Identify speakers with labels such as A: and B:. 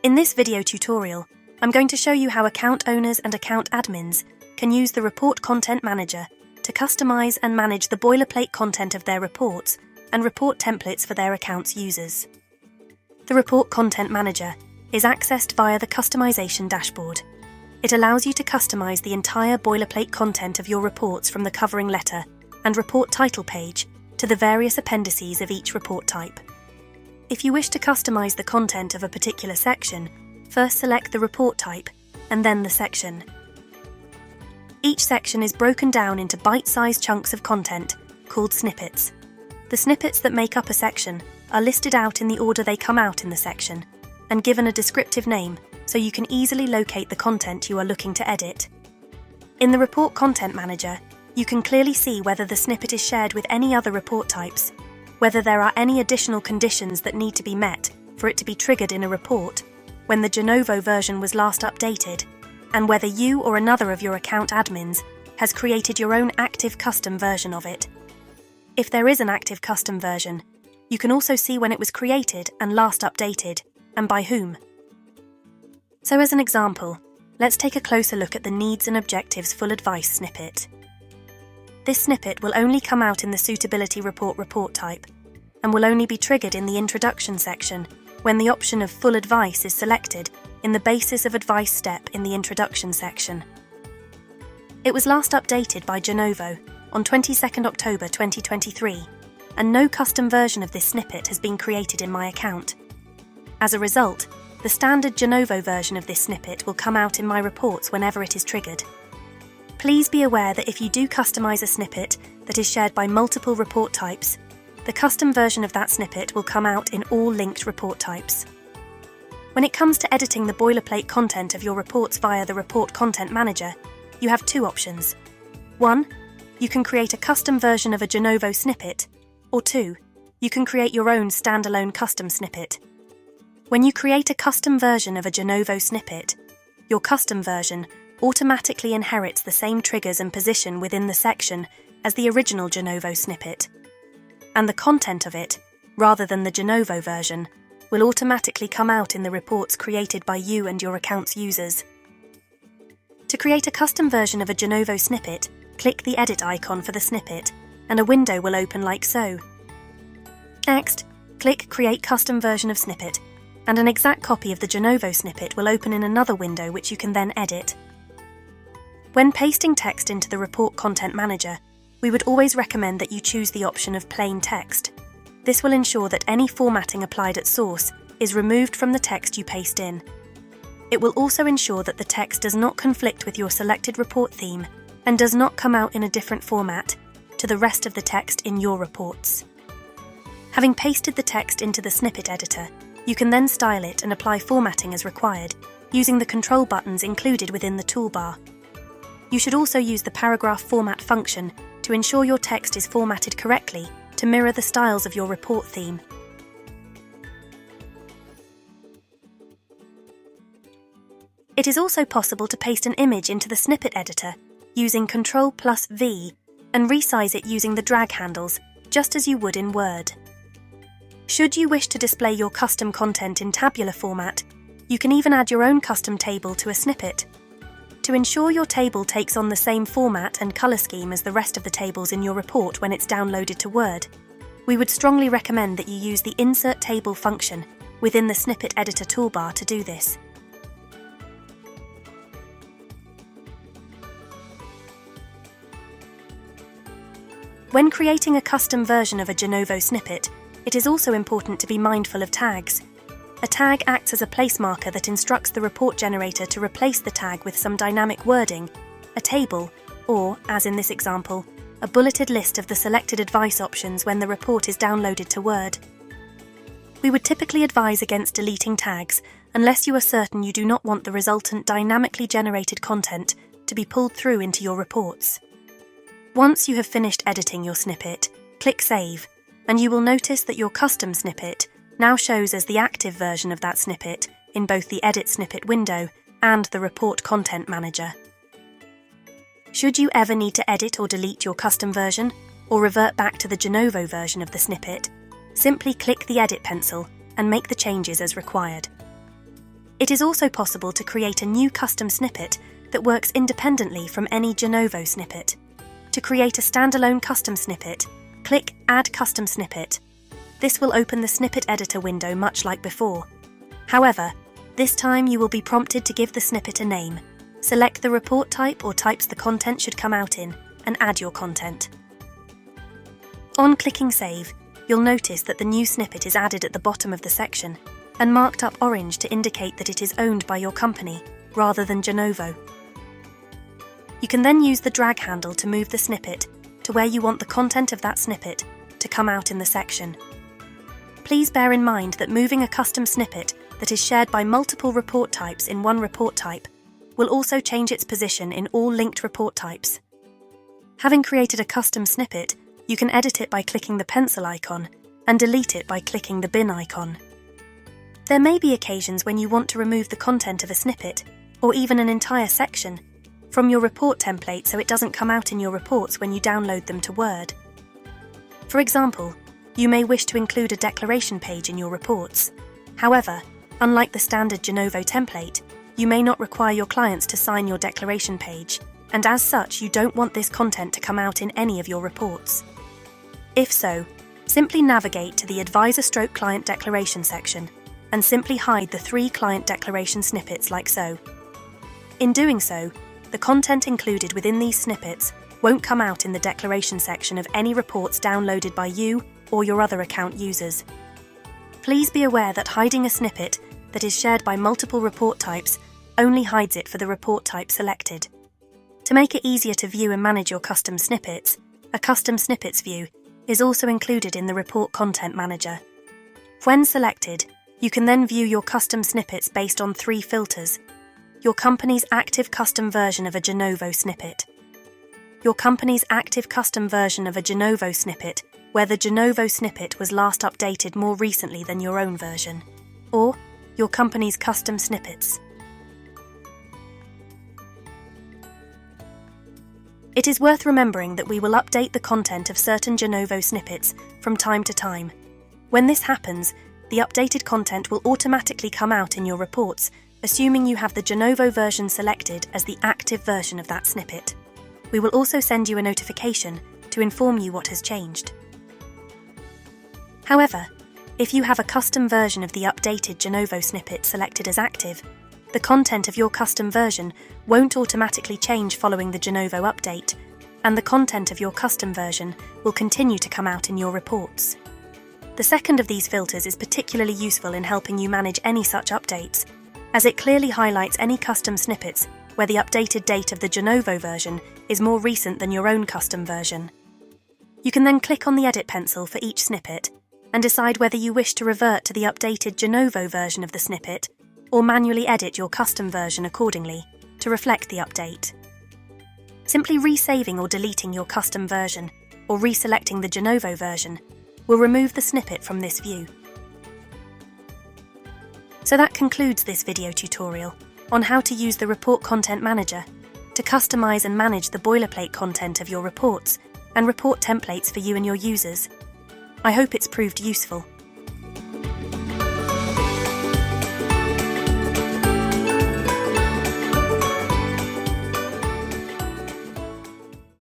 A: In this video tutorial, I'm going to show you how account owners and account admins can use the Report Content Manager to customize and manage the boilerplate content of their reports and report templates for their account's users. The Report Content Manager is accessed via the Customization dashboard. It allows you to customize the entire boilerplate content of your reports from the covering letter and report title page to the various appendices of each report type. If you wish to customize the content of a particular section, first select the report type and then the section. Each section is broken down into bite-sized chunks of content called snippets. The snippets that make up a section are listed out in the order they come out in the section and given a descriptive name so you can easily locate the content you are looking to edit. In the Report Content Manager, you can clearly see whether the snippet is shared with any other report types, whether there are any additional conditions that need to be met for it to be triggered in a report, when the Genovo version was last updated, and whether you or another of your account admins has created your own active custom version of it. If there is an active custom version, you can also see when it was created and last updated, and by whom. So as an example, let's take a closer look at the Needs and Objectives Full Advice snippet. This snippet will only come out in the Suitability report type, and will only be triggered in the Introduction section when the option of Full Advice is selected in the Basis of Advice step in the Introduction section. It was last updated by Genovo on 22nd October 2023, and no custom version of this snippet has been created in my account. As a result, the standard Genovo version of this snippet will come out in my reports whenever it is triggered. Please be aware that if you do customize a snippet that is shared by multiple report types, the custom version of that snippet will come out in all linked report types. When it comes to editing the boilerplate content of your reports via the Report Content Manager, you have two options. 1. You can create a custom version of a Genovo snippet, or 2. You can create your own standalone custom snippet. When you create a custom version of a Genovo snippet, your custom version automatically inherits the same triggers and position within the section as the original Genovo snippet, and the content of it, rather than the Genovo version, will automatically come out in the reports created by you and your account's users. To create a custom version of a Genovo snippet, click the edit icon for the snippet, and a window will open like so. Next, click Create Custom Version of Snippet, and an exact copy of the Genovo snippet will open in another window which you can then edit. When pasting text into the Report Content Manager, we would always recommend that you choose the option of plain text. This will ensure that any formatting applied at source is removed from the text you paste in. It will also ensure that the text does not conflict with your selected report theme and does not come out in a different format to the rest of the text in your reports. Having pasted the text into the snippet editor, you can then style it and apply formatting as required, using the control buttons included within the toolbar. You should also use the paragraph format function to ensure your text is formatted correctly to mirror the styles of your report theme. It is also possible to paste an image into the snippet editor using Ctrl+V and resize it using the drag handles, just as you would in Word. Should you wish to display your custom content in tabular format, you can even add your own custom table to a snippet. To ensure your table takes on the same format and colour scheme as the rest of the tables in your report when it's downloaded to Word, we would strongly recommend that you use the Insert Table function within the Snippet Editor toolbar to do this. When creating a custom version of a Genovo snippet, it is also important to be mindful of tags. A tag acts as a place marker that instructs the report generator to replace the tag with some dynamic wording, a table, or, as in this example, a bulleted list of the selected advice options when the report is downloaded to Word. We would typically advise against deleting tags unless you are certain you do not want the resultant dynamically generated content to be pulled through into your reports. Once you have finished editing your snippet, click Save, and you will notice that your custom snippet now shows as the active version of that snippet in both the Edit Snippet window and the Report Content Manager. Should you ever need to edit or delete your custom version, or revert back to the Genovo version of the snippet, simply click the Edit pencil and make the changes as required. It is also possible to create a new custom snippet that works independently from any Genovo snippet. To create a standalone custom snippet, click Add Custom Snippet. This will open the snippet editor window much like before. However, this time you will be prompted to give the snippet a name. Select the report type or types the content should come out in, and add your content. On clicking Save, you'll notice that the new snippet is added at the bottom of the section and marked up orange to indicate that it is owned by your company rather than Genovo. You can then use the drag handle to move the snippet to where you want the content of that snippet to come out in the section. Please bear in mind that moving a custom snippet that is shared by multiple report types in one report type will also change its position in all linked report types. Having created a custom snippet, you can edit it by clicking the pencil icon and delete it by clicking the bin icon. There may be occasions when you want to remove the content of a snippet, or even an entire section, from your report template so it doesn't come out in your reports when you download them to Word. For example, you may wish to include a declaration page in your reports. However, unlike the standard Genovo template, you may not require your clients to sign your declaration page, and as such you don't want this content to come out in any of your reports. If so, simply navigate to the Advisor/Client Declaration section and simply hide the 3 client declaration snippets like so. In doing so, the content included within these snippets won't come out in the declaration section of any reports downloaded by you or your other account users. Please be aware that hiding a snippet that is shared by multiple report types only hides it for the report type selected. To make it easier to view and manage your custom snippets, a Custom Snippets view is also included in the Report Content Manager. When selected, you can then view your custom snippets based on 3 filters: your company's active custom version of a Genovo snippet, your company's active custom version of a Genovo snippet where the Genovo snippet was last updated more recently than your own version, or your company's custom snippets. It is worth remembering that we will update the content of certain Genovo snippets from time to time. When this happens, the updated content will automatically come out in your reports, assuming you have the Genovo version selected as the active version of that snippet. We will also send you a notification to inform you what has changed. However, if you have a custom version of the updated Genovo snippet selected as active, the content of your custom version won't automatically change following the Genovo update, and the content of your custom version will continue to come out in your reports. The second of these filters is particularly useful in helping you manage any such updates, as it clearly highlights any custom snippets where the updated date of the Genovo version is more recent than your own custom version. You can then click on the edit pencil for each snippet and decide whether you wish to revert to the updated Genovo version of the snippet or manually edit your custom version accordingly to reflect the update. Simply resaving or deleting your custom version or reselecting the Genovo version will remove the snippet from this view. So that concludes this video tutorial on how to use the Report Content Manager to customize and manage the boilerplate content of your reports and report templates for you and your users. I hope it's proved useful.